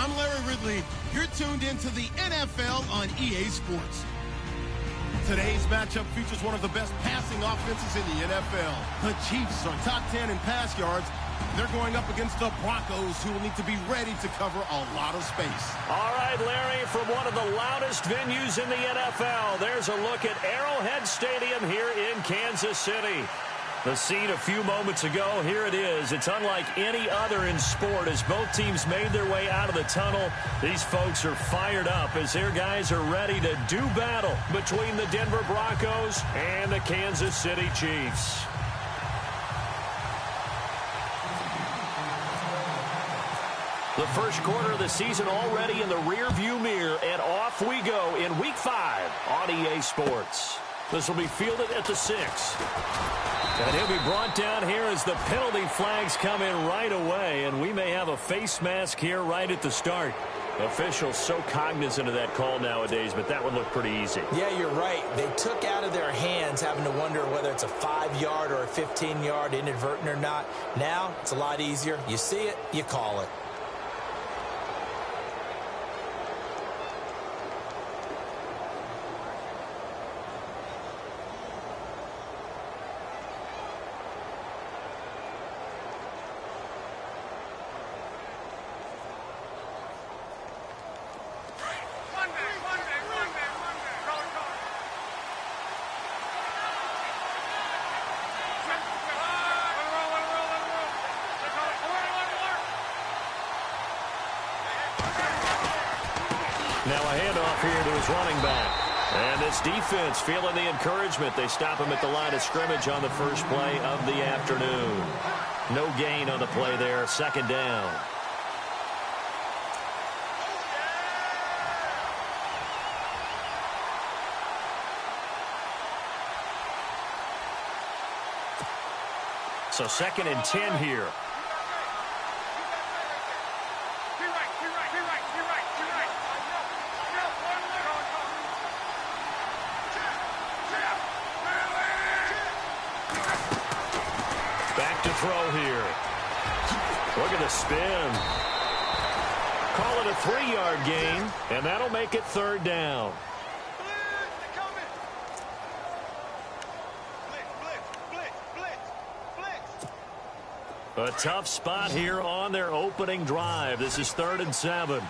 I'm Larry Ridley. You're tuned into the NFL on EA Sports. Today's matchup features one of the best passing offenses in the NFL. The Cheifs are top 10 in pass yards. They're going up against the Broncos, who will need to be ready to cover a lot of space. All right, Larry, from one of the loudest venues in the NFL, there's a look at Arrowhead Stadium here in Kansas City. The scene a few moments ago, here it is. It's unlike any other in sport as both teams made their way out of the tunnel. These folks are fired up as their guys are ready to do battle between the Denver Broncos and the Kansas City Chiefs. The first quarter of the season already in the rearview mirror, and off we go in Week 5 on EA Sports. This will be fielded at the 6. And he'll be brought down here as the penalty flags come in right away, and we may have a face mask here right at the start. Officials so cognizant of that call nowadays, but that would look pretty easy. Yeah, you're right. They took out of their hands having to wonder whether it's a 5-yard or a 15-yard inadvertent or not. Now, it's a lot easier. You see it, you call it. Now a handoff here to his running back. And this defense feeling the encouragement. They stop him at the line of scrimmage on the first play of the afternoon. No gain on the play there. Second down. So 2nd and 10 here. Back to throw here. Look at the spin. Call it a 3-yard gain, and that'll make it 3rd down. A tough spot here on their opening drive. This is 3rd and 7.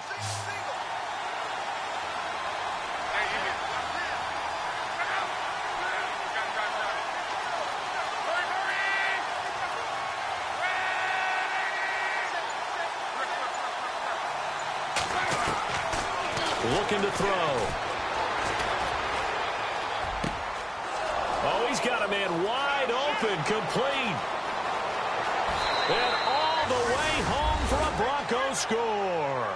Looking to throw. Oh, he's got a man wide open, complete. And all the way home for a Broncos score.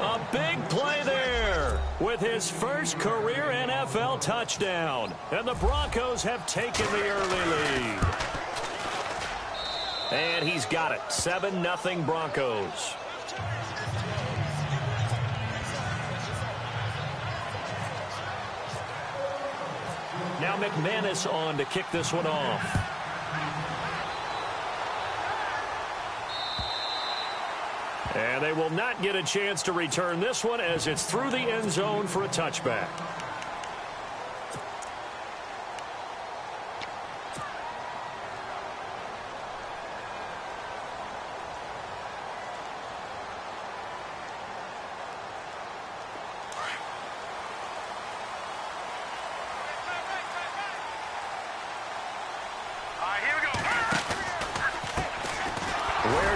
A big play there with his first career NFL touchdown. And the Broncos have taken the early lead. And he's got it. 7-0 Broncos. Now McManus on to kick this one off. And they will not get a chance to return this one as it's through the end zone for a touchback.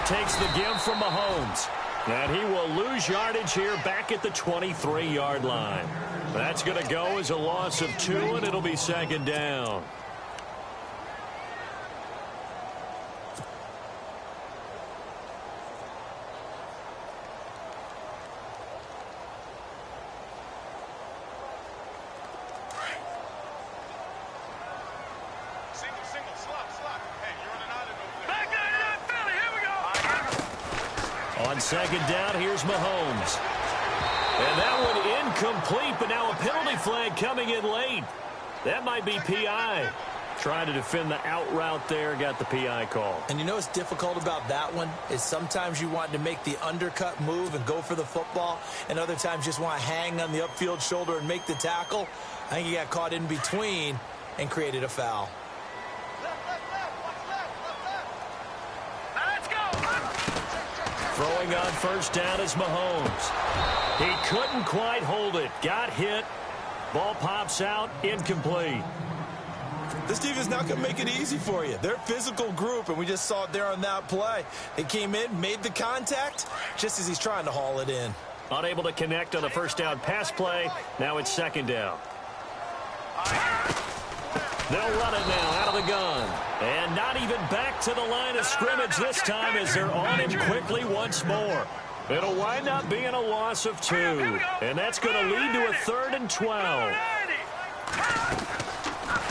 Takes the give from Mahomes. And he will lose yardage here back at the 23-yard line. That's going to go as a loss of 2, and it'll be 2nd down. On 2nd down, here's Mahomes. And that one incomplete, but now a penalty flag coming in late. That might be PI. Trying to defend the out route there, got the PI call. And you know what's difficult about that one is sometimes you want to make the undercut move and go for the football, and other times just want to hang on the upfield shoulder and make the tackle. I think he got caught in between and created a foul. Throwing on first down is Mahomes. He couldn't quite hold it. Got hit. Ball pops out. Incomplete. This team is not going to make it easy for you. They're a physical group, and we just saw it there on that play. They came in, made the contact, just as he's trying to haul it in. Unable to connect on the first down pass play. Now it's second down. They'll run it now out of the gun. And not even back to the line of scrimmage this time as they're on him quickly once more. It'll wind up being a loss of 2. And that's going to lead to a 3rd and 12.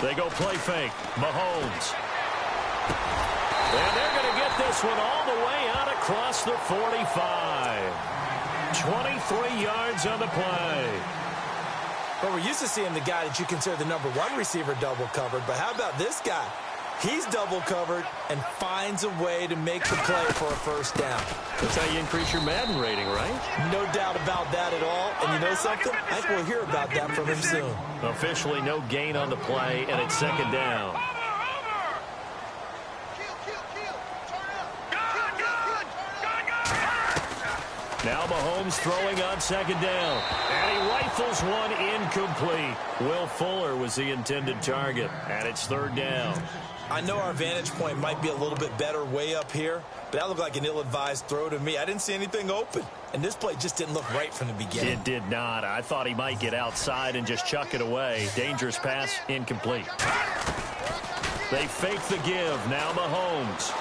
They go play fake. Mahomes. And they're going to get this one all the way out across the 45. 23 yards on the play. Well, we're used to seeing the guy that you consider the #1 receiver double covered, but how about this guy? He's double covered and finds a way to make the play for a first down. That's how you increase your Madden rating, right? No doubt about that at all. And you know something? I think we'll hear about that from him soon. Officially no gain on the play, and it's second down. Now Mahomes throwing on second down. And he rifles one incomplete. Will Fuller was the intended target. And it's third down. I know our vantage point might be a little bit better way up here, but that looked like an ill-advised throw to me. I didn't see anything open. And this play just didn't look right from the beginning. It did not. I thought he might get outside and just chuck it away. Dangerous pass, incomplete. They fake the give. Now Mahomes.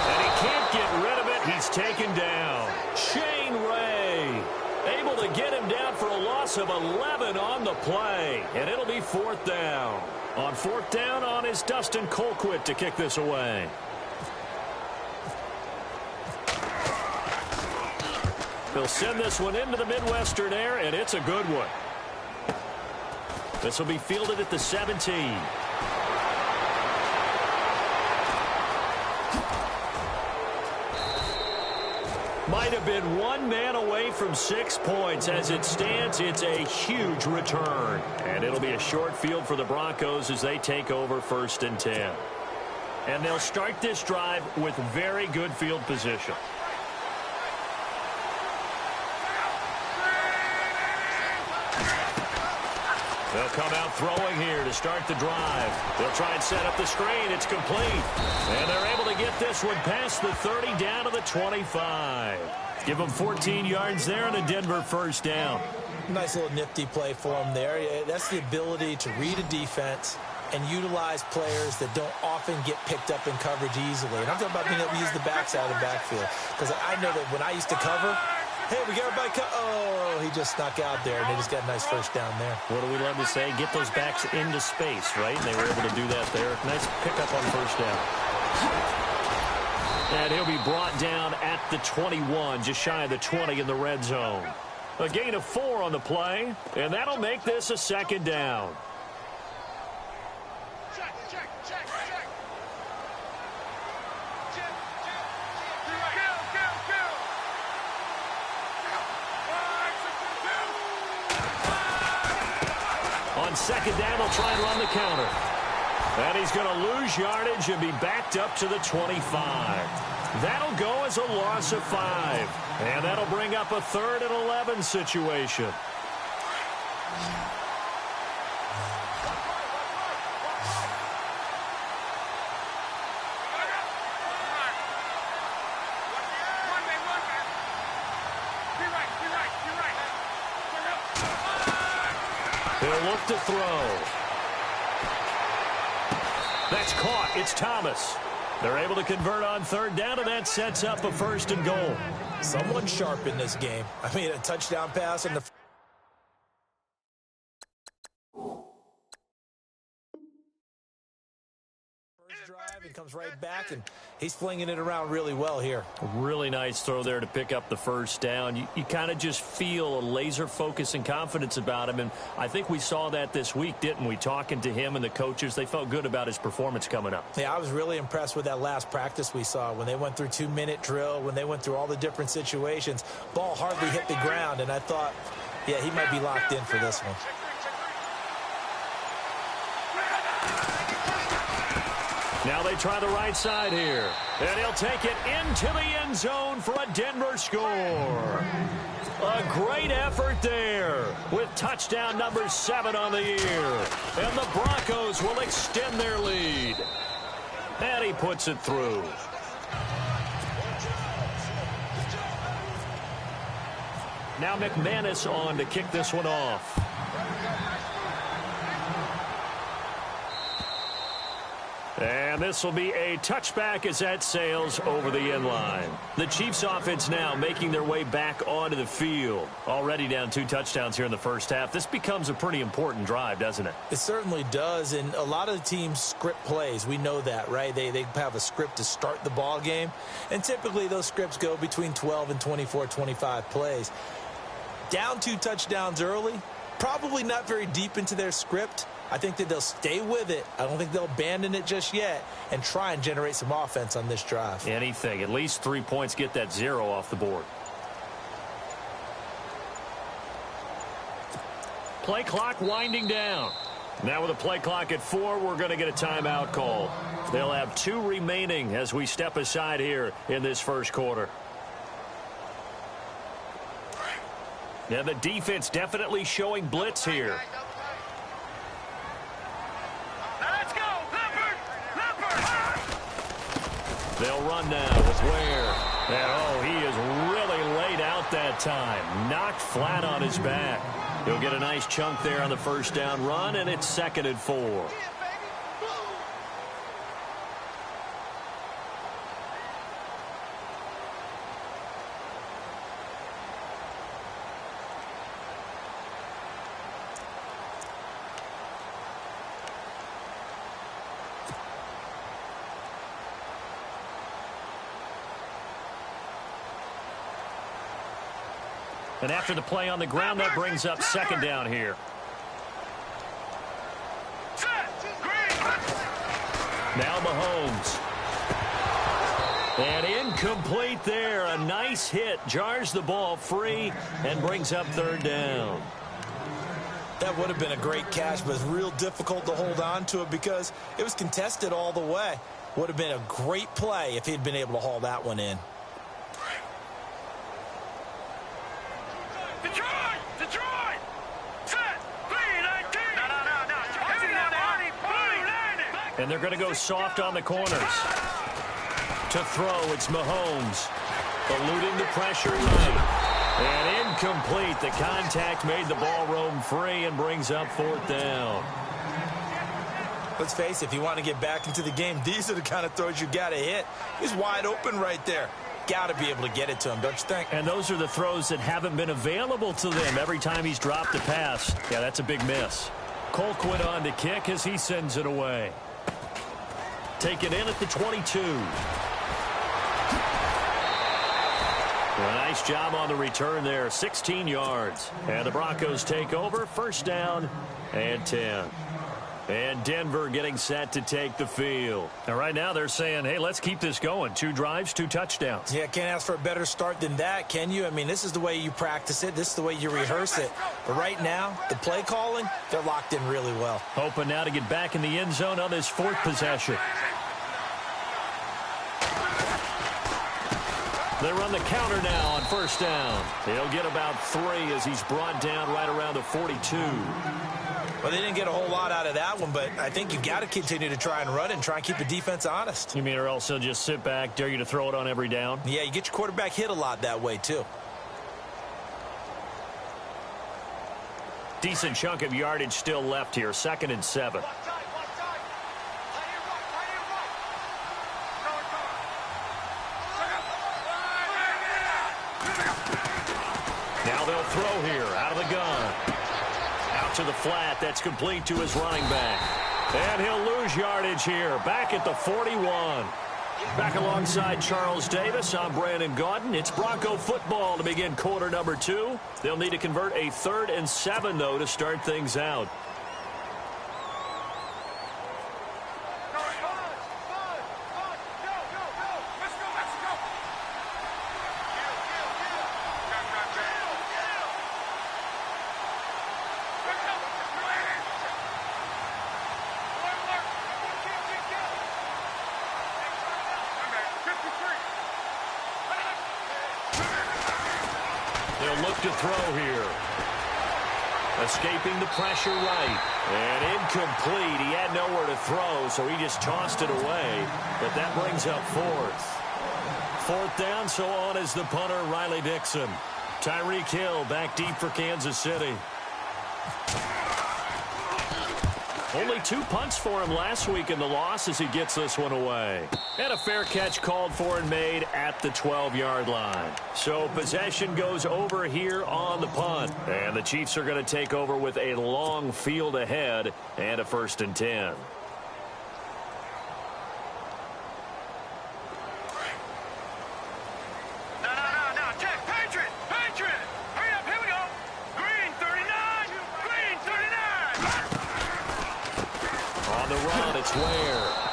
And he can't get rid of it. He's taken down. Shane Ray able to get him down for a loss of 11 on the play. And it'll be fourth down. On fourth down on is Dustin Colquitt to kick this away. He'll send this one into the Midwestern air, and it's a good one. This will be fielded at the 17. Might have been one man away from 6 points. As it stands, it's a huge return. And it'll be a short field for the Broncos as they take over 1st and 10. And they'll start this drive with very good field position. They'll come out throwing here to start the drive. They'll try and set up the screen. It's complete. And they're able to get this one past the 30 down to the 25. Give them 14 yards there and a Denver first down. Nice little nifty play for him there. That's the ability to read a defense and utilize players that don't often get picked up in coverage easily. And I'm talking about being able to use the backside of the backfield. Because I know that when I used to cover, hey, we got everybody oh, he just snuck out there, and they just got a nice first down there. What do we love to say? Get those backs into space, right? And they were able to do that there. Nice pickup on first down. And he'll be brought down at the 21, just shy of the 20 in the red zone. A gain of 4 on the play, and that'll make this a second down. Second down, they'll try and run the counter. And he's going to lose yardage and be backed up to the 25. That'll go as a loss of 5. And that'll bring up a 3rd and 11 situation. He'll look to throw. That's caught. It's Thomas. They're able to convert on 3rd down, and that sets up a 1st and goal. Someone sharp in this game. I mean, a touchdown pass on the drive and comes right back, and he's flinging it around really well here. Really nice throw there to pick up the first down. You kind of just feel a laser focus and confidence about him, and I think we saw that this week, didn't we? Talking to him and the coaches, they felt good about his performance coming up. Yeah, I was really impressed with that last practice we saw when they went through 2-minute drill, when they went through all the different situations. Ball hardly hit the ground, and I thought, yeah, he might be locked in for this one. Now they try the right side here. And he'll take it into the end zone for a Denver score. A great effort there with touchdown number 7 on the year. And the Broncos will extend their lead. And he puts it through. Now McManus on to kick this one off. And this will be a touchback as that sails over the end line. The Chiefs offense now making their way back onto the field. Already down 2 touchdowns here in the first half. This becomes a pretty important drive, doesn't it? It certainly does, and a lot of the teams script plays. We know that, right? They have a script to start the ball game, and typically those scripts go between 12 and 24, 25 plays. Down 2 touchdowns early, probably not very deep into their script. I think that they'll stay with it. I don't think they'll abandon it just yet and try and generate some offense on this drive. Anything. At least 3 points, get that 0 off the board. Play clock winding down. Now with a play clock at 4, we're going to get a timeout call. They'll have 2 remaining as we step aside here in this first quarter. Now the defense definitely showing blitz here. They'll run now with Ware. And, oh, he is really laid out that time. Knocked flat on his back. He'll get a nice chunk there on the first down run, and it's 2nd and 4. And after the play on the ground, that brings up 2nd down here. Now Mahomes. And incomplete there. A nice hit. Jars the ball free and brings up 3rd down. That would have been a great catch, but it's real difficult to hold on to it because it was contested all the way. Would have been a great play if he'd been able to haul that one in. And they're going to go soft on the corners. To throw, it's Mahomes. Eluding the pressure right. And incomplete. The contact made the ball roam free and brings up 4th down. Let's face it, if you want to get back into the game, these are the kind of throws you got to hit. He's wide open right there. Got to be able to get it to him, don't you think? And those are the throws that haven't been available to them every time he's dropped a pass. Yeah, that's a big miss. Colquitt on to kick as he sends it away. Taken in at the 22. A nice job on the return there. 16 yards. And the Broncos take over. 1st down and 10. And Denver getting set to take the field. And right now they're saying, hey, let's keep this going. 2 drives, 2 touchdowns. Yeah, can't ask for a better start than that, can you? I mean, this is the way you practice it. This is the way you rehearse it. But right now, the play calling, they're locked in really well. Hoping now to get back in the end zone on this 4th possession. They run the counter now on 1st down. He'll get about 3 as he's brought down right around the 42. Well, they didn't get a whole lot out of that one, but I think you've got to continue to try and run and try and keep the defense honest. You mean or else they'll just sit back, dare you to throw it on every down? Yeah, you get your quarterback hit a lot that way, too. Decent chunk of yardage still left here. 2nd and 7. Now they'll throw here out of the gun. Out to the flat. That's complete to his running back. And he'll lose yardage here, back at the 41. Back alongside Charles Davis, I'm Brandon Gaudin. It's Bronco football to begin quarter number 2. They'll need to convert a 3rd and 7, though, to start things out. They'll look to throw here. Escaping the pressure right. And incomplete. He had nowhere to throw, so he just tossed it away. But that brings up 4th. 4th down, so on is the punter, Riley Dixon. Tyreek Hill back deep for Kansas City. Only 2 punts for him last week in the loss as he gets this one away. And a fair catch called for and made at the 12-yard line. So possession goes over here on the punt. And the Chiefs are going to take over with a long field ahead and a 1st and 10.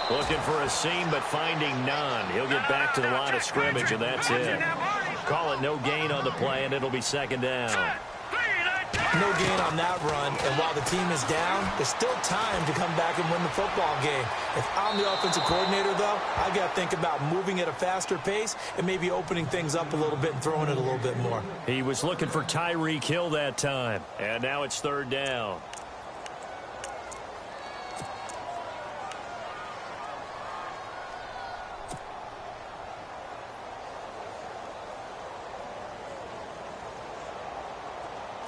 Looking for a seam, but finding none. He'll get back to the line of scrimmage, and that's it. Call it no gain on the play, and it'll be 2nd down. No gain on that run, and while the team is down, there's still time to come back and win the football game. If I'm the offensive coordinator, though, I've got to think about moving at a faster pace and maybe opening things up a little bit and throwing it a little bit more. He was looking for Tyreek Hill that time, and now it's 3rd down.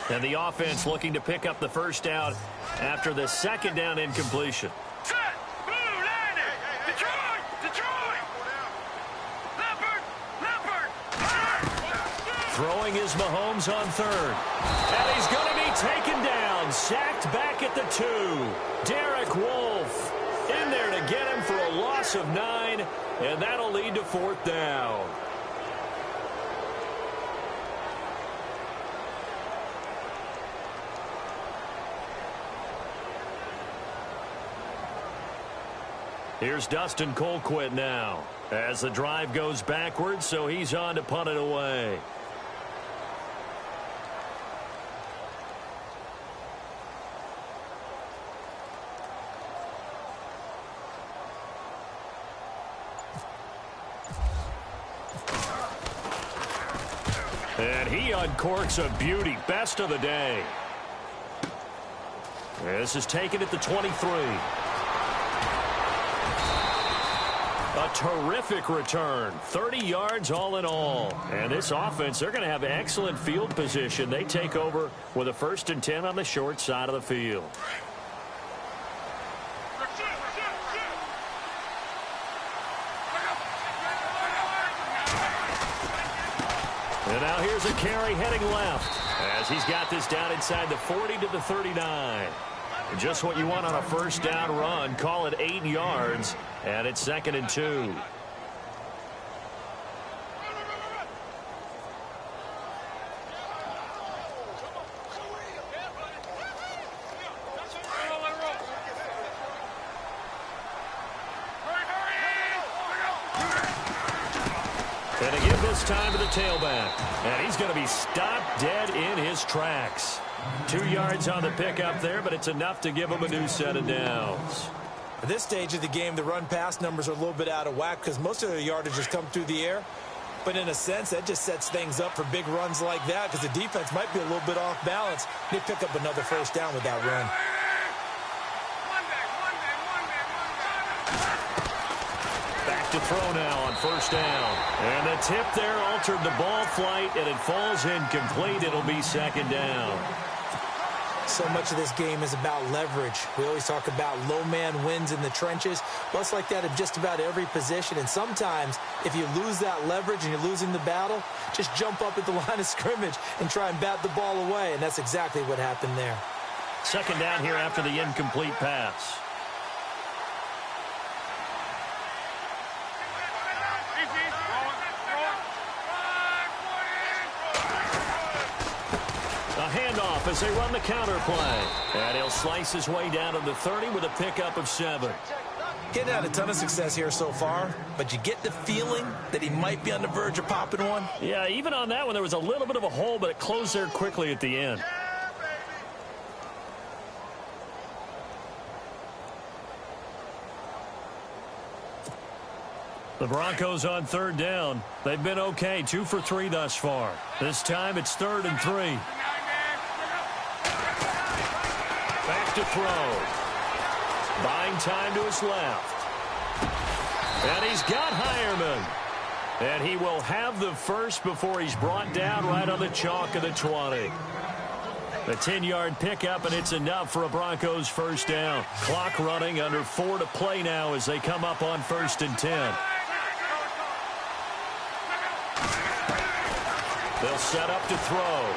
And the offense looking to pick up the 1st down after the 2nd down incompletion. Set! Blue, landed! Detroit! Detroit! Leopard! Throwing is Mahomes on 3rd. And he's going to be taken down. Sacked back at the 2. Derek Wolfe in there to get him for a loss of 9. And that'll lead to 4th down. Here's Dustin Colquitt now as the drive goes backwards, so he's on to punt it away. And he uncorks a beauty. Best of the day. This is taken at the 23. A terrific return. 30 yards all in all. And this offense, they're going to have excellent field position. They take over with a 1st and 10 on the short side of the field. And now here's a carry heading left as he's got this down inside the 40 to the 39. Just what you want on a 1st down run. Call it 8 yards, and it's 2nd and 2. And they give this time to the tailback. And he's going to be stopped dead in his tracks. 2 yards on the pickup there, but it's enough to give him a new set of downs. At this stage of the game, the run-pass numbers are a little bit out of whack because most of their yardage has come through the air. But in a sense, that just sets things up for big runs like that because the defense might be a little bit off balance. They pick up another 1st down with that run. Back to throw now on 1st down. And the tip there altered the ball flight, and it falls incomplete. It'll be 2nd down. So much of this game is about leverage. We always talk about low man wins in the trenches. Well, it's like that in just about every position. And sometimes, if you lose that leverage and you're losing the battle, just jump up at the line of scrimmage and try and bat the ball away. And that's exactly what happened there. 2nd down here after the incomplete pass. handoff as they run the counter play. And he'll slice his way down to the 30 with a pickup of 7. He's had a ton of success here so far, but you get the feeling that he might be on the verge of popping one. Yeah, even on that one, there was a little bit of a hole, but it closed there quickly at the end. The Broncos on 3rd down. They've been okay, 2 for 3 thus far. This time it's 3rd and 3. Back to throw. Buying time to his left. And he's got Hireman. And he will have the first before he's brought down right on the chalk of the 20. A 10-yard pickup, and it's enough for a Broncos first down. Clock running, under 4 to play now as they come up on 1st and 10. They'll set up to throw.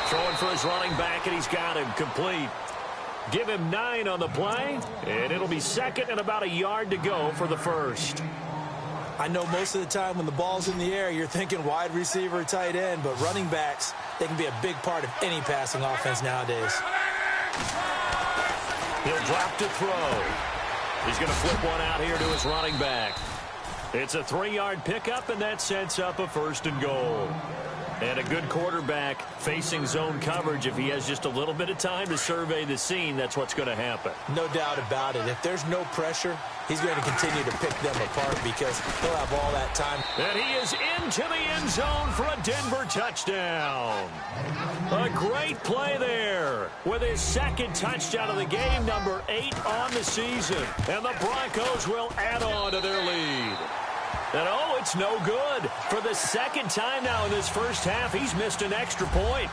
Throwing for his running back, and he's got him complete. Give him 9 on the play, and it'll be 2nd and about a yard to go for the first. I know most of the time when the ball's in the air, you're thinking wide receiver, tight end, but running backs, they can be a big part of any passing offense nowadays. He'll drop to throw. He's going to flip one out here to his running back. It's a 3-yard pickup, and that sets up a 1st and goal. And a good quarterback facing zone coverage. If he has just a little bit of time to survey the scene, that's what's going to happen. No doubt about it. If there's no pressure, he's going to continue to pick them apart because he'll have all that time. And he is into the end zone for a Denver touchdown. A great play there with his 2nd touchdown of the game, number 8 on the season. And the Broncos will add on to their lead. And, oh, it's no good. For the 2nd time now in this first half, he's missed an extra point.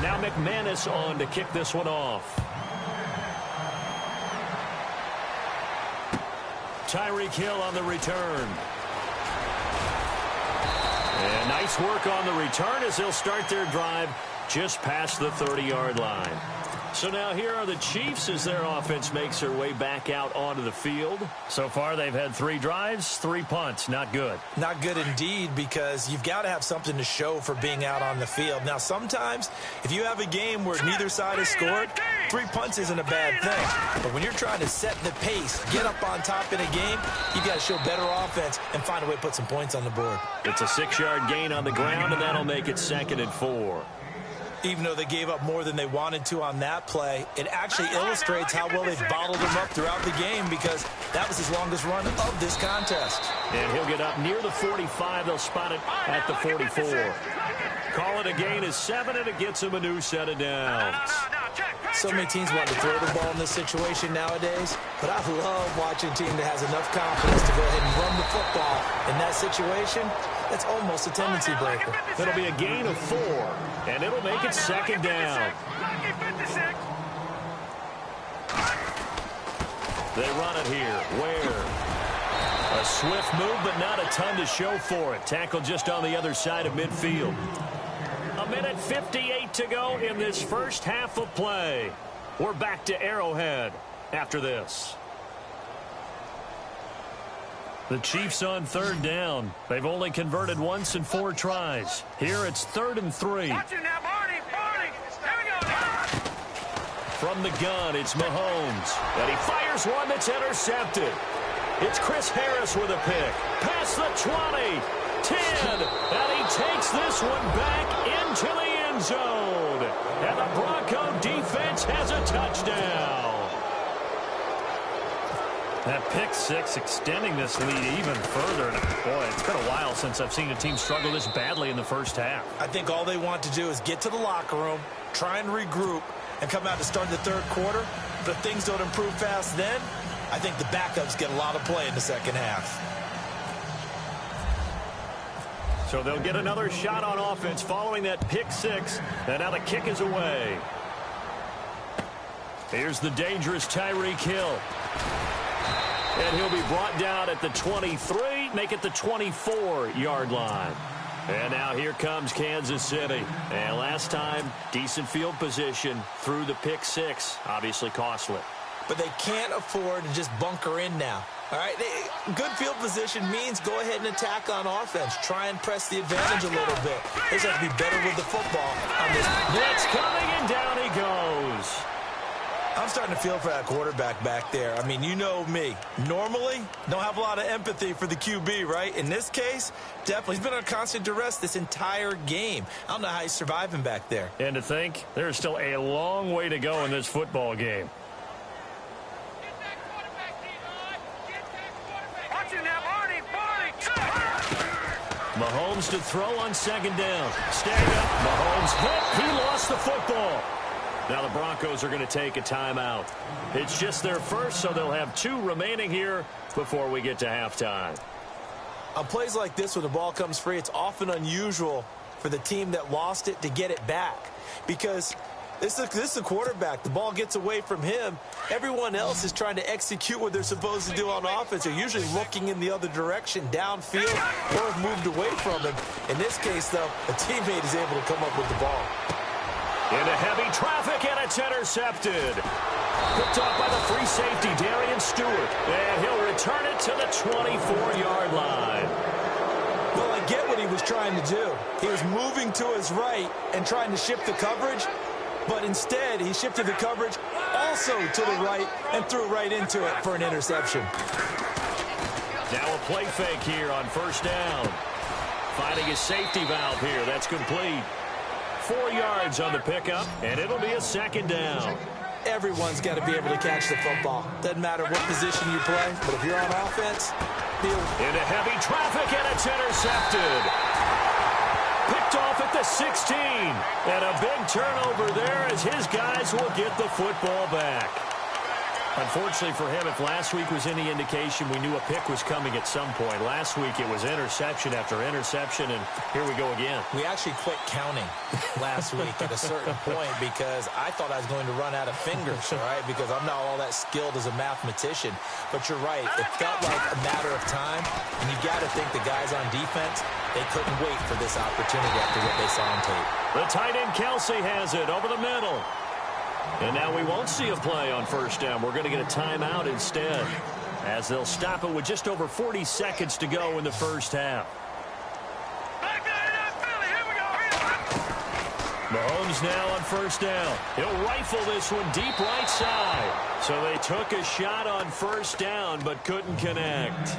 Now McManus on to kick this one off. Tyreek Hill on the return. And nice work on the return as they'll start their drive just past the 30-yard line. So now here are the Chiefs as their offense makes their way back out onto the field. So far they've had 3 drives, 3 punts. Not good. Not good indeed, because you've got to have something to show for being out on the field. Now sometimes if you have a game where neither side has scored, 3 punts isn't a bad thing. But when you're trying to set the pace, get up on top in a game, you've got to show better offense and find a way to put some points on the board. It's a 6-yard gain on the ground, and that'll make it 2nd and 4. Even though they gave up more than they wanted to on that play, it actually illustrates how well they've bottled him up throughout the game, because that was his longest run of this contest. And he'll get up near the 45. They'll spot it at the 44. Call it a gain of 7, and it gets him a new set of downs. So many teams want to throw the ball in this situation nowadays, but I love watching a team that has enough confidence to go ahead and run the football. In that situation, that's almost a tendency breaker. It'll be a gain of 4, and it'll make it 2nd down. They run it here. Ware. A swift move, but not a ton to show for it. Tackle just on the other side of midfield. 1:58 to go in this first half of play. We're back to Arrowhead after this. The Chiefs on 3rd down. They've only converted once in 4 tries. Here it's 3rd and 3. Watch it now, Barney. There we go. From the gun, it's Mahomes. And he fires one that's intercepted. It's Chris Harris with a pick. Past the 20. 10. And he takes this one back into the end zone. And the Bronco defense has a touchdown. That pick 6 extending this lead even further. And boy, it's been a while since I've seen a team struggle this badly in the first half. I think all they want to do is get to the locker room, try and regroup, and come out to start the 3rd quarter. But if things don't improve fast then, I think the backups get a lot of play in the 2nd half. So they'll get another shot on offense following that pick 6. And now the kick is away. Here's the dangerous Tyreek Hill. And he'll be brought down at the 23, make it the 24-yard line. And now here comes Kansas City. And last time, decent field position through the pick 6, obviously costly. but they can't afford to just bunker in now. All right, good field position means go ahead and attack on offense. Try and press the advantage a little bit. They just have to be better with the football on this. Blitz coming, and down he goes. I'm starting to feel for that quarterback back there. I mean, you know me. Normally, don't have a lot of empathy for the QB, right? In this case, definitely. He's been under constant duress this entire game. I don't know how he's surviving back there. And to think, there's still a long way to go in this football game. Mahomes to throw on second down. Staying up. Mahomes hit. He lost the football. Now the Broncos are going to take a timeout. It's just their first, so they'll have 2 remaining here before we get to halftime. On plays like this where the ball comes free, it's often unusual for the team that lost it to get it back. Because this is the quarterback. The ball gets away from him. Everyone else is trying to execute what they're supposed to do on offense. They're usually looking in the other direction, downfield, or have moved away from him. In this case, though, a teammate is able to come up with the ball. Into heavy traffic, and it's intercepted. Picked off by the free safety, Darian Stewart. And he'll return it to the 24-yard line. Well, I get what he was trying to do. He was moving to his right and trying to shift the coverage, but instead he shifted the coverage also to the right and threw right into it for an interception. Now a play fake here on first down. Finding his safety valve here. That's complete. 4 yards on the pickup, and it'll be a second down. Everyone's got to be able to catch the football. Doesn't matter what position you play, but if you're on offense, into heavy traffic, and it's intercepted. Picked off at the 16. And a big turnover there as his guys will get the football back. Unfortunately for him, if last week was any indication, we knew a pick was coming at some point. Last week it was interception after interception, and here we go again. We actually quit counting last week at a certain point because I thought I was going to run out of fingers, right? Because I'm not all that skilled as a mathematician. But you're right. It felt like a matter of time, and you've got to think the guys on defense, they couldn't wait for this opportunity after what they saw on tape. The tight end Kelsey has it over the middle. And now we won't see a play on first down. We're going to get a timeout instead, as they'll stop it with just over 40 seconds to go in the first half. Mahomes now on first down. He'll rifle this one deep right side. So they took a shot on first down but couldn't connect.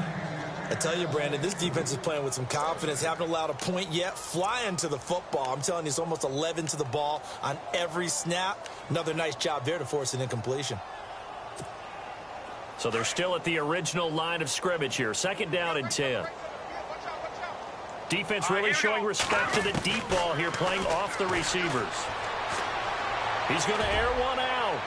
I tell you, Brandon, this defense is playing with some confidence. Haven't allowed a point yet. Flying to the football. I'm telling you, it's almost 11 to the ball on every snap. Another nice job there to force an incompletion. So they're still at the original line of scrimmage here. Second down and 10. Defense really showing respect to the deep ball here, playing off the receivers. He's going to air one out.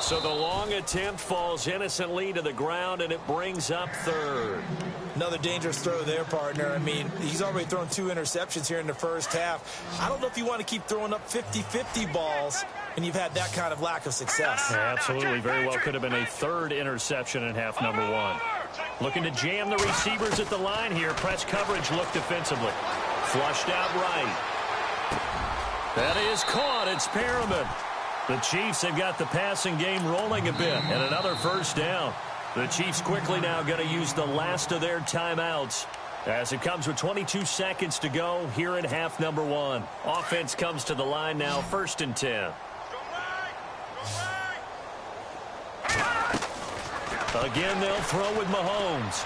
So the long attempt falls innocently to the ground, and it brings up third. Another dangerous throw there, partner. I mean, he's already thrown 2 interceptions here in the first half. I don't know if you want to keep throwing up 50-50 balls when you've had that kind of lack of success. Yeah, absolutely. Very well could have been a third interception in half number 1. Looking to jam the receivers at the line here. Press coverage look defensively. Flushed out right. That is caught. It's Perriman. The Chiefs have got the passing game rolling a bit, and another first down. The Chiefs quickly now going to use the last of their timeouts as it comes with 22 seconds to go here in half number 1. Offense comes to the line now, first and 10. Again, they'll throw with Mahomes.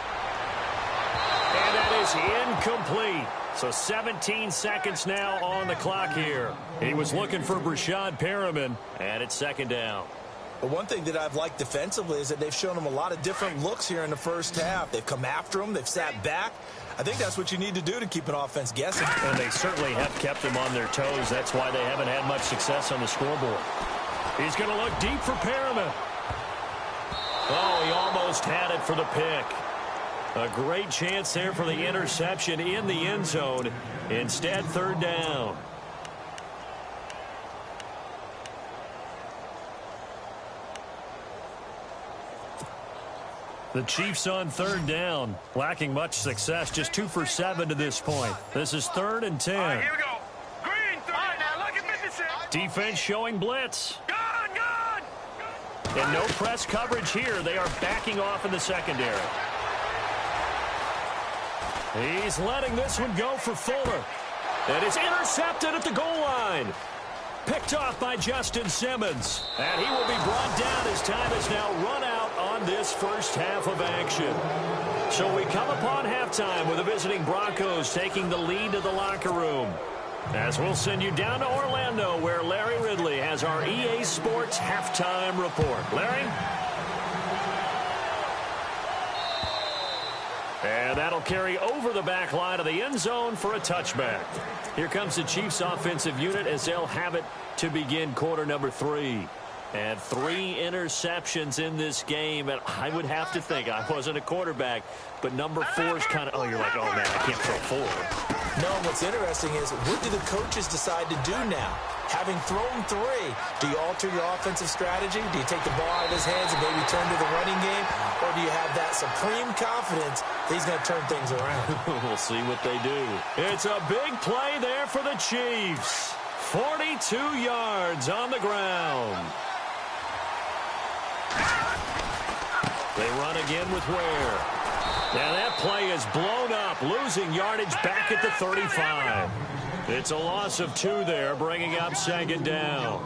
And that is incomplete. So 17 seconds now on the clock here. He was looking for Brashad Perriman, and it's second down. But one thing that I've liked defensively is that they've shown him a lot of different looks here in the first half. They've come after him. They've sat back. I think that's what you need to do to keep an offense guessing. And they certainly have kept him on their toes. That's why they haven't had much success on the scoreboard. He's going to look deep for Perriman. Oh, he almost had it for the pick. A great chance there for the interception in the end zone. Instead, third down. The Chiefs on third down, lacking much success, just 2 for 7 to this point. This is third and 10. All right, here we go. Green, 3. All right, now look at 56. Defense showing blitz. Gun, And no press coverage here. They are backing off in the secondary. He's letting this one go for Fuller. And it's intercepted at the goal line. Picked off by Justin Simmons. And he will be brought down as time has now run out on this first half of action. So we come upon halftime with the visiting Broncos taking the lead to the locker room. As we'll send you down to Orlando, where Larry Ridley has our EA Sports halftime report. Larry? And that'll carry over the back line of the end zone for a touchback. Here comes the Chiefs offensive unit as they'll have it to begin quarter number 3. And 3 interceptions in this game. And I would have to think, I wasn't a quarterback, but number 4 is kind of, oh, you're like, oh, man, I can't throw 4. No, what's interesting is, what do the coaches decide to do now? Having thrown 3, do you alter your offensive strategy? Do you take the ball out of his hands and maybe turn to the running game? Or do you have that supreme confidence that he's going to turn things around? We'll see what they do. It's a big play there for the Chiefs. 42 yards on the ground. They run again with Ware. Now that play is blown up, losing yardage back at the 35. It's a loss of 2 there, bringing up second down.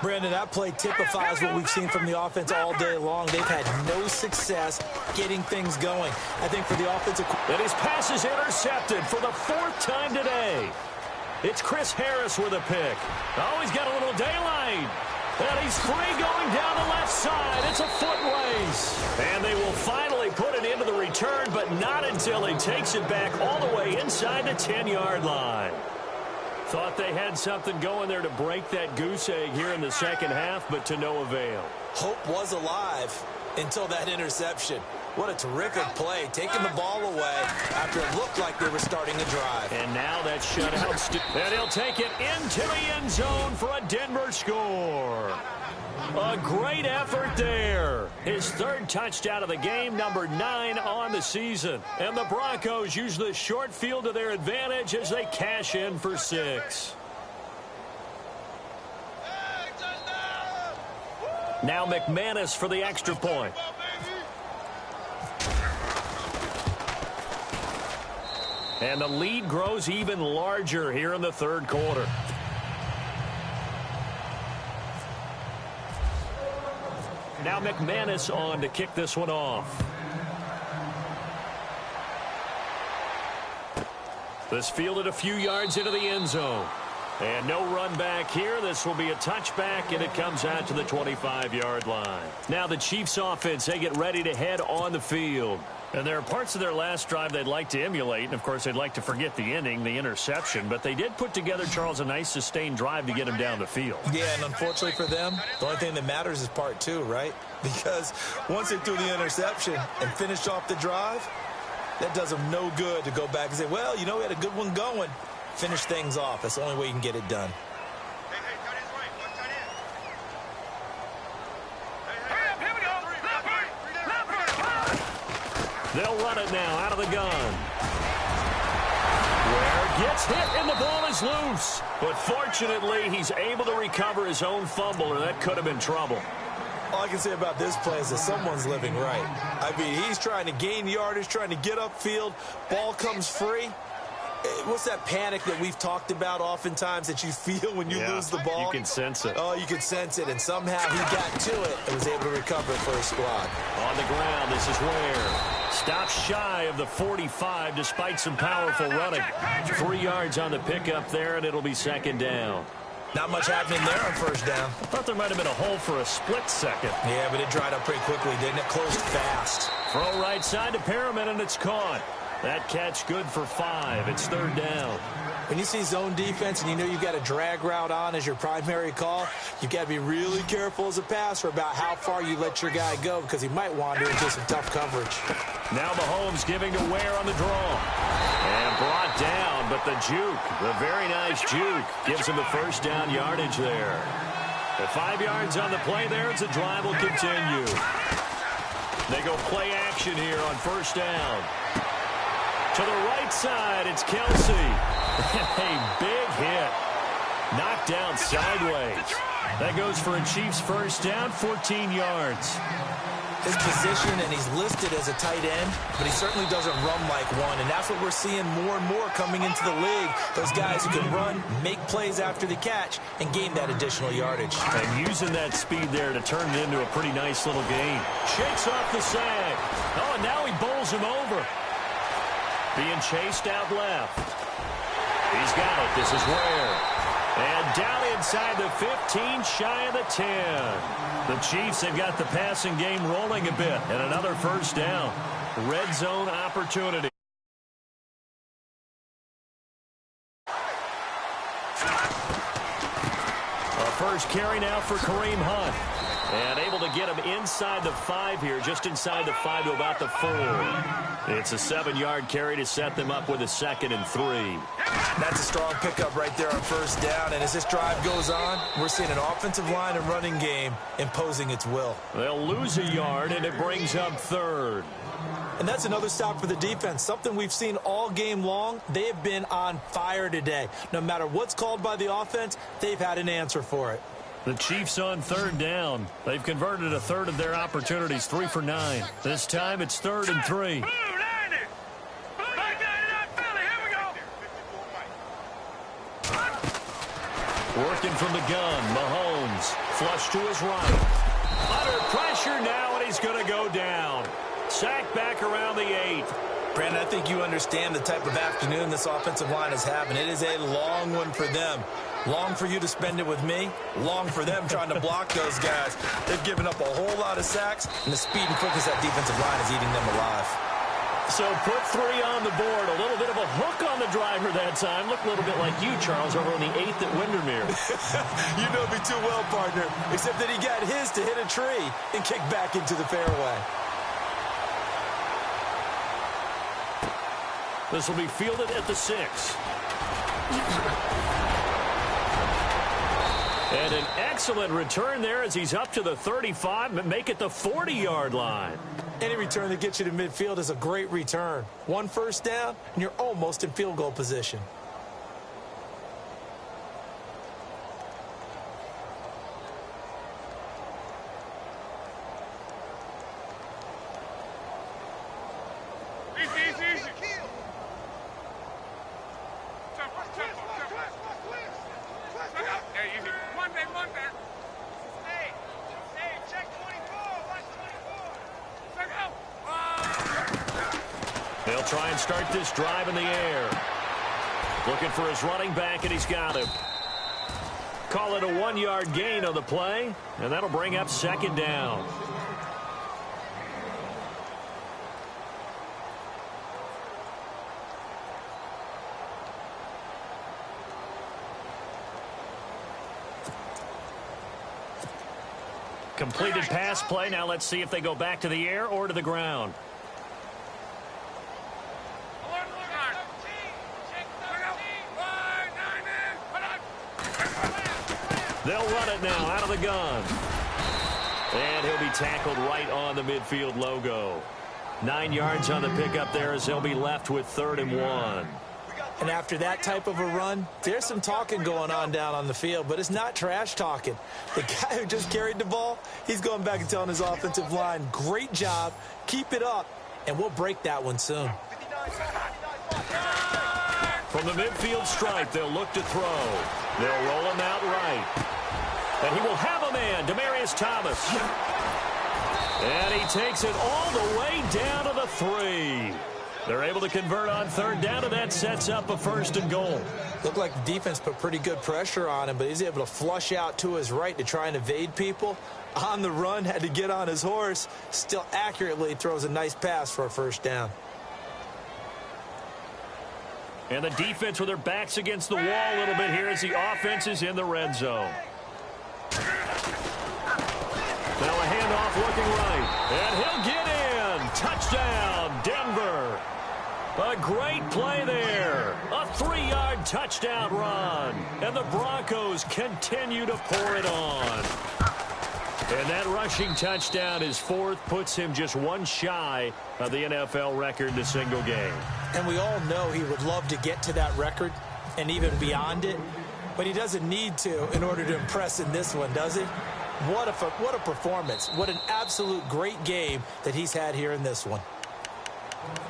Brandon, that play typifies what we've seen from the offense all day long. They've had no success getting things going. I think for the offensive... And his pass is intercepted for the 4th time today. It's Chris Harris with a pick. Oh, he's got a little daylight. And he's free going down the left side. It's a foot race. And they will finally put it into the return, but not until he takes it back all the way inside the 10-yard line. Thought they had something going there to break that goose egg here in the second half, but to no avail. Hope was alive until that interception. What a terrific play, taking the ball away after it looked like they were starting a drive. And now that shutout, and he'll take it into the end zone for a Denver score. A great effort there. His 3rd touchdown of the game, number 9 on the season. And the Broncos use the short field to their advantage as they cash in for 6. Now McManus for the extra point. And the lead grows even larger here in the 3rd quarter. Now McManus on to kick this one off. This fielded a few yards into the end zone. And no run back here. This will be a touchback, and it comes out to the 25-yard line. Now the Chiefs offense, they get ready to head on the field. And there are parts of their last drive they'd like to emulate. And, of course, they'd like to forget the inning, the interception. But they did put together, Charles, a nice sustained drive to get him down the field. Yeah, and unfortunately for them, the only thing that matters is part 2, right? Because once they threw the interception and finished off the drive, that does them no good to go back and say, well, you know, we had a good one going. Finish things off. That's the only way you can get it done. They'll run it now out of the gun. Ware gets hit and the ball is loose. But fortunately, he's able to recover his own fumble, or that could have been trouble. All I can say about this play is that someone's living right. I mean, he's trying to gain yardage, trying to get upfield. Ball comes free. What's that panic that we've talked about oftentimes that you feel when you lose the ball? You can sense it. Oh, you can sense it. And somehow he got to it and was able to recover it for his squad. On the ground, this is Ware. Stops shy of the 45 despite some powerful running. 3 yards on the pickup there, and it'll be second down. Not much happening there on first down. I thought there might have been a hole for a split second. Yeah, but it dried up pretty quickly, didn't it? Closed fast. Throw right side to Perriman, and it's caught. That catch good for 5. It's third down. When you see zone defense and you know you've got a drag route on as your primary call, you've got to be really careful as a passer about how far you let your guy go because he might wander into some tough coverage. Now Mahomes giving to Ware on the draw. And brought down, but the juke, the very nice juke, gives him the first down yardage there. The 5 yards on the play there as the drive will continue. They go play action here on first down. To the right side, it's Kelsey. A big hit. Knocked down sideways. That goes for a Chiefs first down, 14 yards. His position, and he's listed as a tight end, but he certainly doesn't run like one, and that's what we're seeing more and more coming into the league. Those guys who can run, make plays after the catch, and gain that additional yardage. And using that speed there to turn it into a pretty nice little gain. Shakes off the sag. Oh, and now he bowls him over. Being chased out left. He's got it. This is Ware. And down inside the 15, shy of the 10. The Chiefs have got the passing game rolling a bit. And another first down. Red zone opportunity. A first carry now for Kareem Hunt. And able to get him inside the 5 here, just inside the 5 to about the 4. It's a 7-yard carry to set them up with a 2nd and 3. That's a strong pickup right there on first down. And as this drive goes on, we're seeing an offensive line and running game imposing its will. They'll lose a yard, and it brings up 3rd. And that's another stop for the defense, something we've seen all game long. They have been on fire today. No matter what's called by the offense, they've had an answer for it. The Chiefs on 3rd down. They've converted a 1/3 of their opportunities, 3 for 9. This time it's 3rd and 3. Working from the gun, Mahomes. Flush to his right. Under pressure now, and he's going to go down. Sacked back around the 8. Brandon, I think you understand the type of afternoon this offensive line is having. It is a long one for them. Long for you to spend it with me. Long for them trying to block those guys. They've given up a whole lot of sacks, and the speed and quickness that defensive line is eating them alive. So put 3 on the board. A little bit of a hook on the driver that time. Looked a little bit like you, Charles, over on the 8th at Windermere. You know me too well, partner. Except that he got his to hit a tree and kick back into the fairway. This will be fielded at the 6. And an excellent return there as he's up to the 35, but make it the 40-yard line. Any return that gets you to midfield is a great return. 1 first down, and you're almost in field goal position. They'll try and start this drive in the air. Looking for his running back, and he's got him. Call it a 1-yard gain on the play, and that'll bring up 2nd down. Completed pass play. Now let's see if they go back to the air or to the ground. They'll run it now out of the gun. And he'll be tackled right on the midfield logo. 9 yards on the pickup there as they'll be left with 3rd and 1. And after that type of a run, there's some talking going on down on the field, but it's not trash talking. The guy who just carried the ball, he's going back and telling his offensive line, great job, keep it up, and we'll break that one soon. From the midfield stripe, they'll look to throw. They'll roll him out right. And he will have a man, Demaryius Thomas. And he takes it all the way down to the 3. They're able to convert on 3rd down, and that sets up a 1st and goal. Looked like the defense put pretty good pressure on him, but he's able to flush out to his right to try and evade people. On the run, had to get on his horse. Still accurately throws a nice pass for a 1st down. And the defense with their backs against the wall a little bit here as the offense is in the red zone. Now a handoff looking right. And he'll get in. Touchdown, Denver. A great play there. A 3-yard touchdown run. And the Broncos continue to pour it on. And that rushing touchdown is 4th, puts him just 1 shy of the NFL record in a single game. And we all know he would love to get to that record and even beyond it. But but he doesn't need to in order to impress in this one, does he? What a performance. What an absolute great game that he's had here in this one.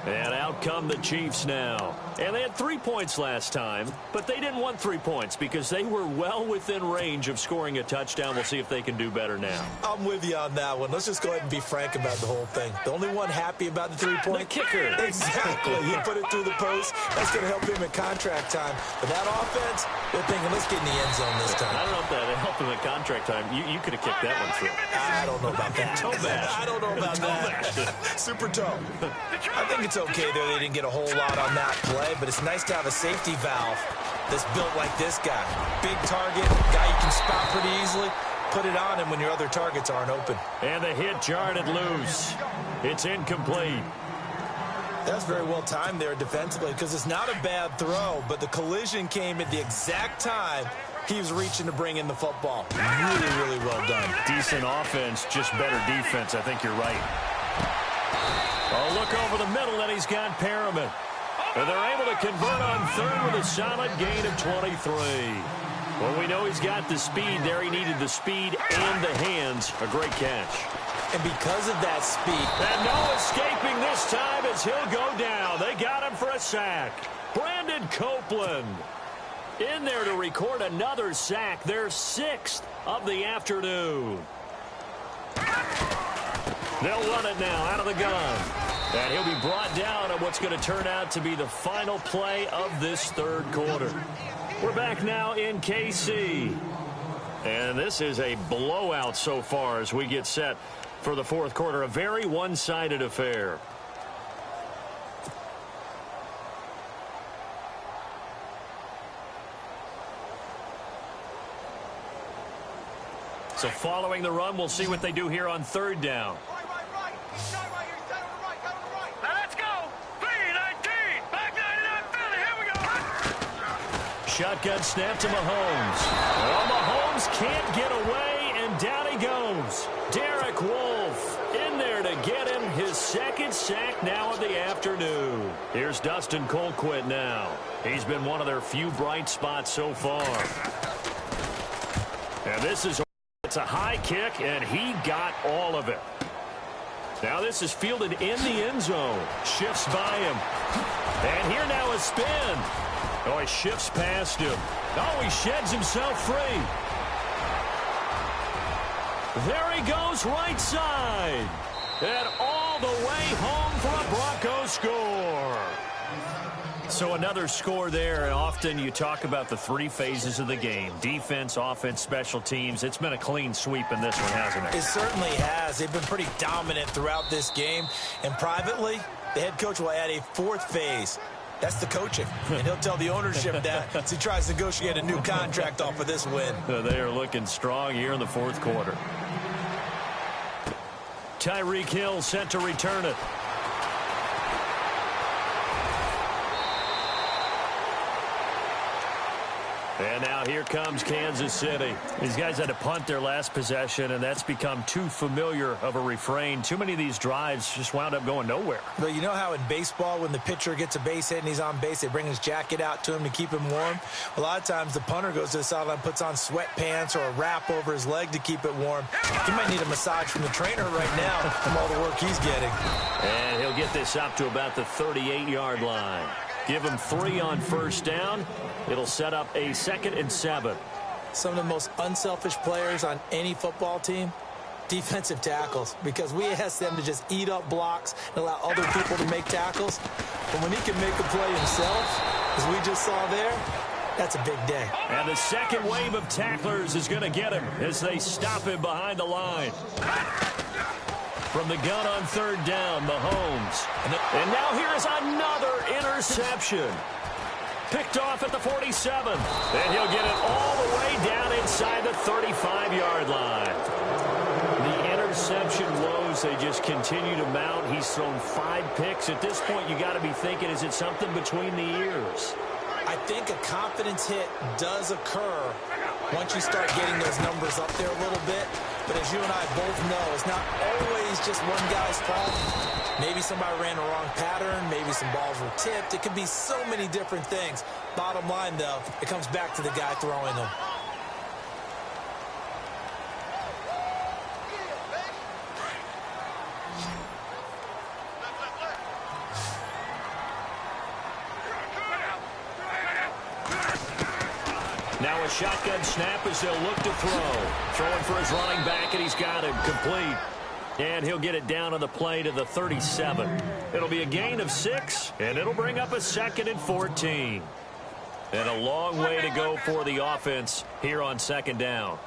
And out come the Chiefs now. And they had 3 points last time, but they didn't want 3 points because they were well within range of scoring a touchdown. We'll see if they can do better now. I'm with you on that one. Let's just go ahead and be frank about the whole thing. The only one happy about the 3-point? The kicker. Exactly. He put it through the post. That's going to help him at contract time. But that offense, they're thinking, let's get in the end zone this time. I don't know if that helped him at contract time. You could have kicked that one through. I don't know about that. Toe bash. I don't know about that. Super toe. I think it's okay there. They didn't get a whole lot on that play, but it's nice to have a safety valve that's built like this guy. Big target, guy you can spot pretty easily. Put it on him when your other targets aren't open. And the hit jarred it loose. It's incomplete. That's very well timed there defensively because it's not a bad throw, but the collision came at the exact time he was reaching to bring in the football. Really, really well done. Decent offense, just better defense. I think you're right. Oh, look over the middle, and he's got Perriman. And they're able to convert on third with a solid gain of 23. Well, we know he's got the speed there. He needed the speed and the hands. A great catch. And because of that speed. And no escaping this time as he'll go down. They got him for a sack. Brandon Copeland in there to record another sack. Their 6th of the afternoon. They'll run it now out of the gun. And he'll be brought down on what's going to turn out to be the final play of this third quarter. We're back now in KC. And this is a blowout so far as we get set for the fourth quarter. A very one-sided affair. So following the run, we'll see what they do here on third down. Now let's go. 3-19. Back 99 Philly. Here we go. Shotgun snap to Mahomes. Well, Mahomes can't get away, and down he goes. Derek Wolfe in there to get him his 2nd sack now of the afternoon. Here's Dustin Colquitt now. He's been one of their few bright spots so far. And this is it's a high kick, and he got all of it. Now this is fielded in the end zone. Shifts by him. And here now a spin. Oh, he shifts past him. Oh, he sheds himself free. There he goes right side. And all the way home for a Bronco score. So another score there, and often you talk about the 3 phases of the game. Defense, offense, special teams. It's been a clean sweep in this one, hasn't it? It certainly has. They've been pretty dominant throughout this game. And privately, the head coach will add a 4th phase. That's the coaching. And he'll tell the ownership that as he tries to negotiate a new contract off of this win. They are looking strong here in the fourth quarter. Tyreek Hill set to return it. And now here comes Kansas City. These guys had to punt their last possession, and that's become too familiar of a refrain. Too many of these drives just wound up going nowhere. But you know how in baseball, when the pitcher gets a base hit and he's on base, they bring his jacket out to him to keep him warm? A lot of times the punter goes to the sideline, puts on sweatpants or a wrap over his leg to keep it warm. He might need a massage from the trainer right now from all the work he's getting. And he'll get this up to about the 38-yard line. Give him 3 on first down. It'll set up a 2nd and 7. Some of the most unselfish players on any football team, defensive tackles, because we ask them to just eat up blocks and allow other people to make tackles. But when he can make a play himself, as we just saw there, that's a big day. And the second wave of tacklers is going to get him as they stop him behind the line. From the gun on third down, Mahomes. And now here's another interception. Picked off at the 47. And he'll get it all the way down inside the 35-yard line. The interception woes, they just continue to mount. He's thrown 5 picks. At this point, you got to be thinking, is it something between the ears? I think a confidence hit does occur once you start getting those numbers up there a little bit. But as you and I both know, it's not always just one guy's fault. Maybe somebody ran the wrong pattern. Maybe some balls were tipped. It could be so many different things. Bottom line, though, it comes back to the guy throwing them. Now a shotgun snap as they'll look to throw. Throwing for his running back, and he's got him complete. And he'll get it down on the play to the 37. It'll be a gain of 6, and it'll bring up a 2nd and 14. And a long way to go for the offense here on 2nd down.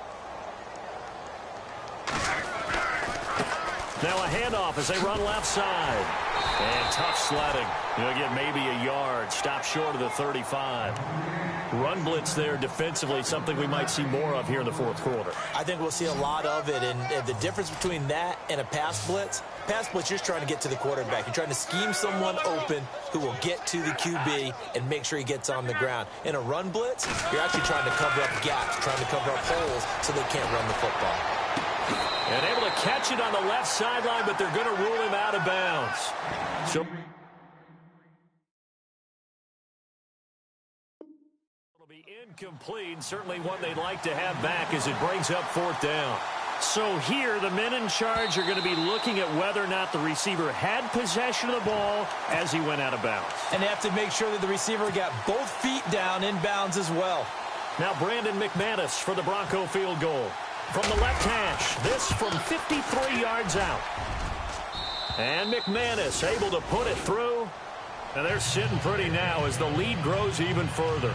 Now a handoff as they run left side. And tough sledding. He'll get maybe a yard. Stop short of the 35. Run blitz there defensively, something we might see more of here in the 4th quarter. I think we'll see a lot of it, and the difference between that and a pass blitz, you're just trying to get to the quarterback. You're trying to scheme someone open who will get to the QB and make sure he gets on the ground. In a run blitz, you're actually trying to cover up gaps, trying to cover up holes so they can't run the football. And able to catch it on the left sideline, but they're going to rule him out of bounds. So it'll be incomplete, certainly one they'd like to have back as it brings up 4th down. So here, the men in charge are going to be looking at whether or not the receiver had possession of the ball as he went out of bounds. And they have to make sure that the receiver got both feet down in bounds as well. Now Brandon McManus for the Bronco field goal. From the left hash, this from 53 yards out. And McManus able to put it through. And they're sitting pretty now as the lead grows even further.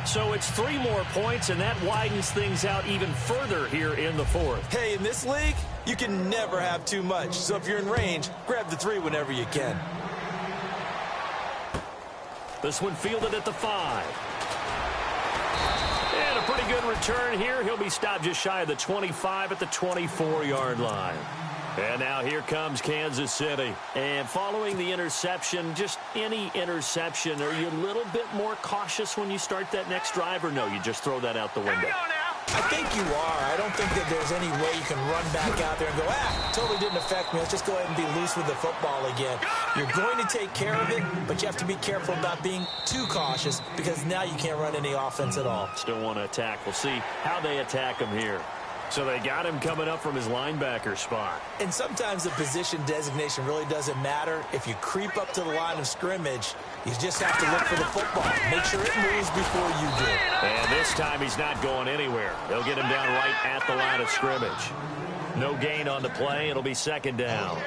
So it's 3 more points, and that widens things out even further here in the 4th. Hey, in this league, you can never have too much. So if you're in range, grab the 3 whenever you can. This one fielded at the 5. And a pretty good return here. He'll be stopped just shy of the 25 at the 24-yard line. And now here comes Kansas City. And following the interception, just any interception, are you a little bit more cautious when you start that next drive, or no, you just throw that out the window? I think you are. I don't think that there's any way you can run back out there and go, totally didn't affect me. Let's just go ahead and be loose with the football again. You're going to take care of it, but you have to be careful about being too cautious because now you can't run any offense at all. Still want to attack. We'll see how they attack him here. So they got him coming up from his linebacker spot. And sometimes the position designation really doesn't matter. If you creep up to the line of scrimmage, you just have to look for the football. Make sure it moves before you do. And this time he's not going anywhere. They'll get him down right at the line of scrimmage. No gain on the play. It'll be 2nd down.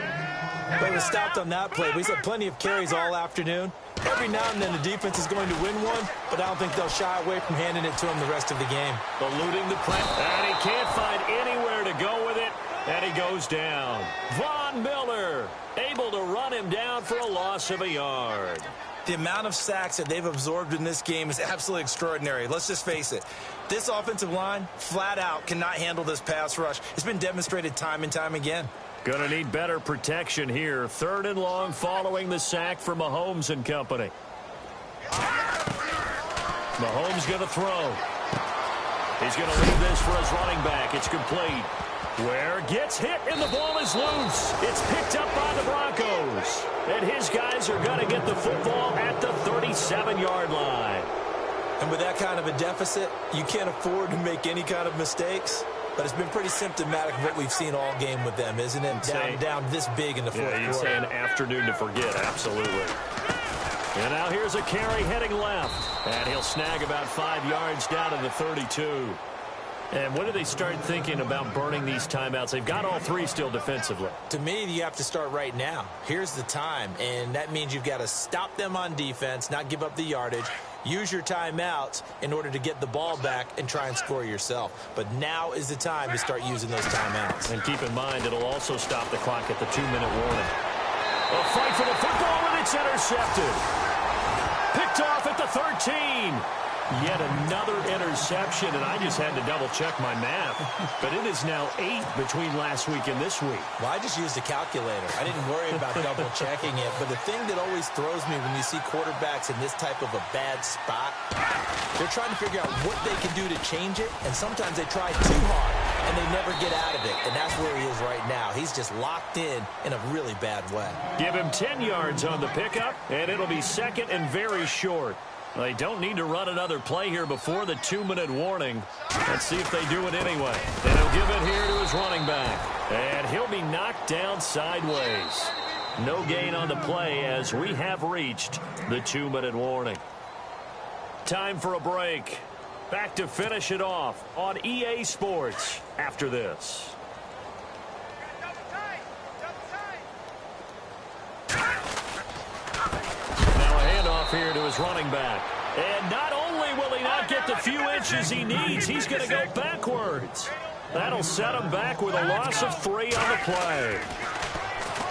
But we stopped on that play. We've had plenty of carries all afternoon. Every now and then the defense is going to win one, but I don't think they'll shy away from handing it to him the rest of the game. Eluding the press, and he can't find anywhere to go with it, and he goes down. Von Miller able to run him down for a loss of a yard. The amount of sacks that they've absorbed in this game is absolutely extraordinary. Let's just face it. This offensive line, flat out, cannot handle this pass rush. It's been demonstrated time and time again. Going to need better protection here. 3rd and long following the sack from Mahomes and company. Mahomes going to throw. He's going to leave this for his running back. It's complete. Ware gets hit, and the ball is loose. It's picked up by the Broncos. And his guys are going to get the football at the 37-yard line. And with that kind of a deficit, you can't afford to make any kind of mistakes. But it's been pretty symptomatic of what we've seen all game with them, isn't it? Down this big in the 4th quarter. Yeah, you'd say an afternoon to forget, absolutely. And now here's a carry heading left. And he'll snag about 5 yards down to the 32. And when do they start thinking about burning these timeouts? They've got all 3 still defensively. To me, you have to start right now. Here's the time, and that means you've got to stop them on defense, not give up the yardage. Use your timeouts in order to get the ball back and try and score yourself. But now is the time to start using those timeouts. And keep in mind, it'll also stop the clock at the 2-minute warning. A fight for the football, and it's intercepted. Picked off at the 13. Yet another interception, and I just had to double-check my math. But it is now 8 between last week and this week. Well, I just used a calculator. I didn't worry about double-checking it. But the thing that always throws me when you see quarterbacks in this type of a bad spot, they're trying to figure out what they can do to change it, and sometimes they try too hard. and they never get out of it, and that's where he is right now. He's just locked in a really bad way. Give him 10 yards on the pickup, and it'll be second and very short. They don't need to run another play here before the 2-minute warning. Let's see if they do it anyway. And he'll give it here to his running back. And he'll be knocked down sideways. No gain on the play as we have reached the 2-minute warning. Time for a break. Back to finish it off on EA Sports after this. Here to his running back. And not only will he not get the few inches he needs, he's going to go backwards. That'll set him back with a loss of 3 on the play.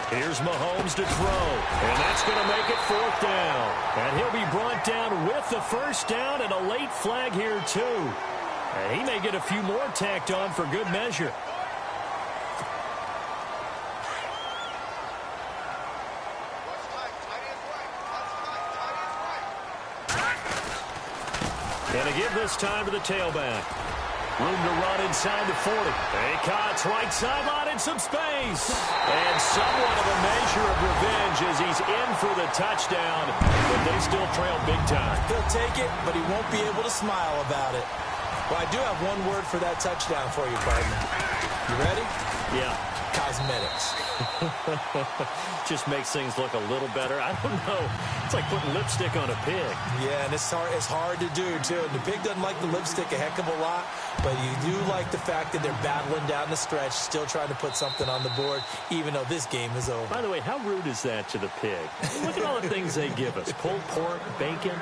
Here's Mahomes to throw, and that's going to make it 4th down. And he'll be brought down with the first down and a late flag here, too. And he may get a few more tacked on for good measure. And to give this time to the tailback. Room to run inside the 40. He cuts right sideline in some space. And somewhat of a measure of revenge as he's in for the touchdown. But they still trail big time. He'll take it, but he won't be able to smile about it. Well, I do have one word for that touchdown for you, partner. You ready? Yeah. Cosmetics. Just makes things look a little better. I don't know. It's like putting lipstick on a pig. Yeah, and it's hard to do, too. And the pig doesn't like the lipstick a heck of a lot, but you do like the fact that they're battling down the stretch, still trying to put something on the board, even though this game is over. By the way, how rude is that to the pig? Look at all the things they give us. Pulled pork, bacon.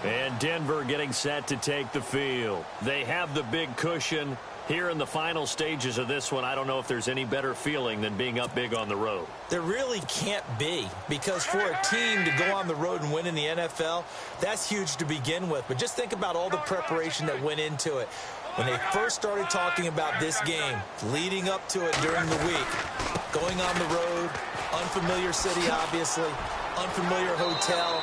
And Denver getting set to take the field. They have the big cushion. Here in the final stages of this one, I don't know if there's any better feeling than being up big on the road. There really can't be, because for a team to go on the road and win in the NFL, that's huge to begin with. But just think about all the preparation that went into it. When they first started talking about this game, leading up to it during the week, going on the road, unfamiliar city, obviously, unfamiliar hotel.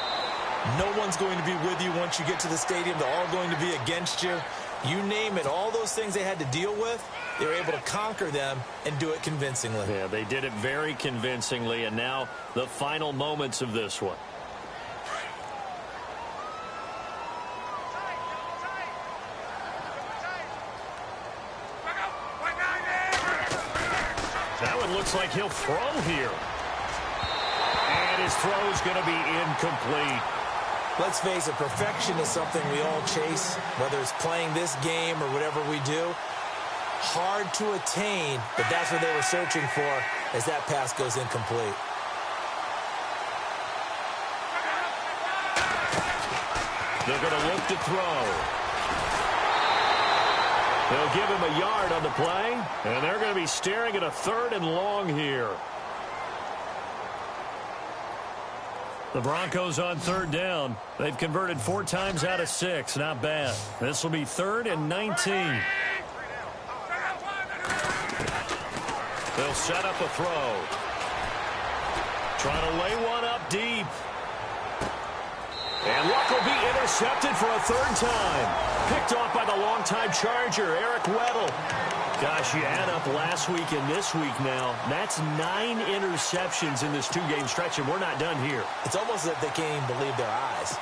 No one's going to be with you once you get to the stadium. They're all going to be against you. You name it, all those things they had to deal with, they were able to conquer them and do it convincingly. Yeah, they did it very convincingly, and now the final moments of this one. That one looks like he'll throw here. And his throw's going to be incomplete. Let's face it, perfection is something we all chase, whether it's playing this game or whatever we do. Hard to attain, but that's what they were searching for as that pass goes incomplete. They're going to look to throw. They'll give him a yard on the play, and they're going to be staring at a 3rd and long here. The Broncos on 3rd down. They've converted 4 times out of 6. Not bad. This will be 3rd and 19. They'll set up a throw. Trying to lay one up deep. And Luck will be intercepted for a 3rd time. Picked off by the longtime Charger, Eric Weddle. Gosh, you add up last week and this week now. That's 9 interceptions in this 2-game stretch, and we're not done here. It's almost as if they can't even believe their eyes.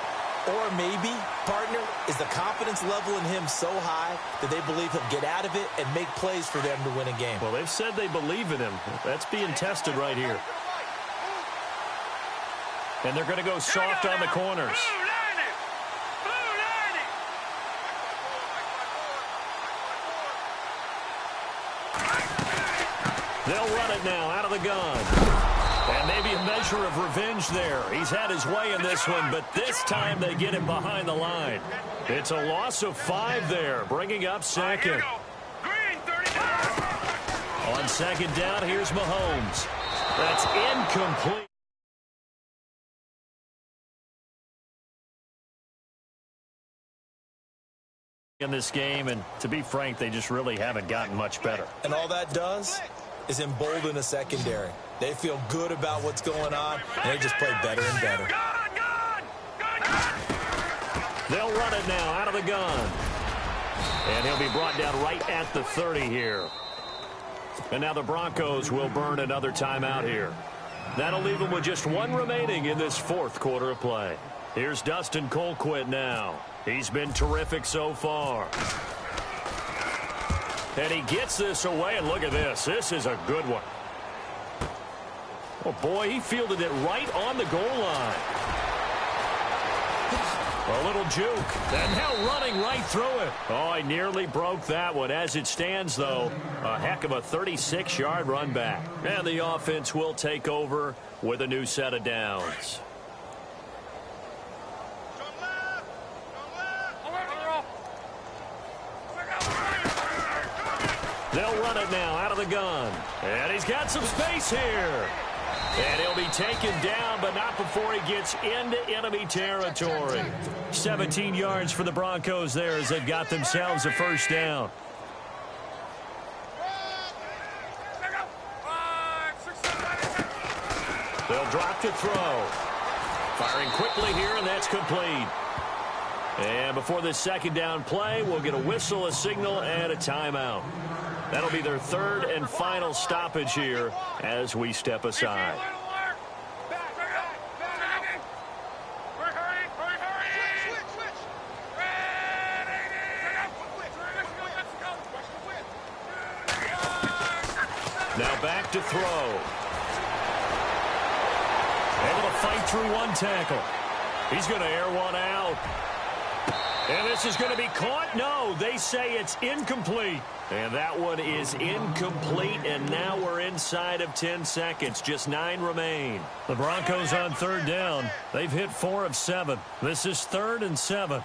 Or maybe, partner, is the confidence level in him so high that they believe he'll get out of it and make plays for them to win a game. Well, they've said they believe in him. That's being tested right here. And they're going to go soft on the corners. They'll run it now out of the gun. And maybe a measure of revenge there. He's had his way in this one, but this time they get him behind the line. It's a loss of 5 there, bringing up 2nd. On 2nd down, here's Mahomes. That's incomplete. In this game, and to be frank, they just really haven't gotten much better. And all that does is embolden the secondary. They feel good about what's going on, and they just play better and better. They'll run it now out of the gun. And he'll be brought down right at the 30 here. And now the Broncos will burn another timeout here. That'll leave them with just one remaining in this fourth quarter of play. Here's Dustin Colquitt now. He's been terrific so far. And he gets this away, and look at this. This is a good one. Oh, boy, he fielded it right on the goal line. A little juke, and now running right through it. Oh, he nearly broke that one. As it stands, though, a heck of a 36-yard run back. And the offense will take over with a new set of downs. They'll run it now out of the gun. And he's got some space here. And he'll be taken down, but not before he gets into enemy territory. 17 yards for the Broncos there as they've got themselves a first down. They'll drop to throw. Firing quickly here, and that's complete. And before this second down play, we'll get a whistle, a signal, and a timeout. That'll be their third and final stoppage here as we step aside. Now back to throw. Able to fight through one tackle. He's going to air one out. And this is going to be caught. No, they say it's incomplete. And that one is incomplete, and now we're inside of 10 seconds. Just 9 remain. The Broncos on third down. They've hit 4 of 7. This is 3rd and 7.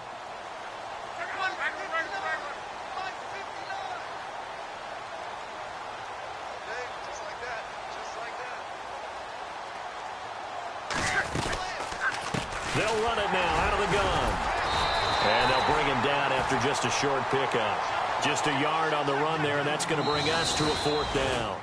They'll run it now out of the gun. And they'll bring him down after just a short pickup. Just a yard on the run there, and that's going to bring us to a 4th down.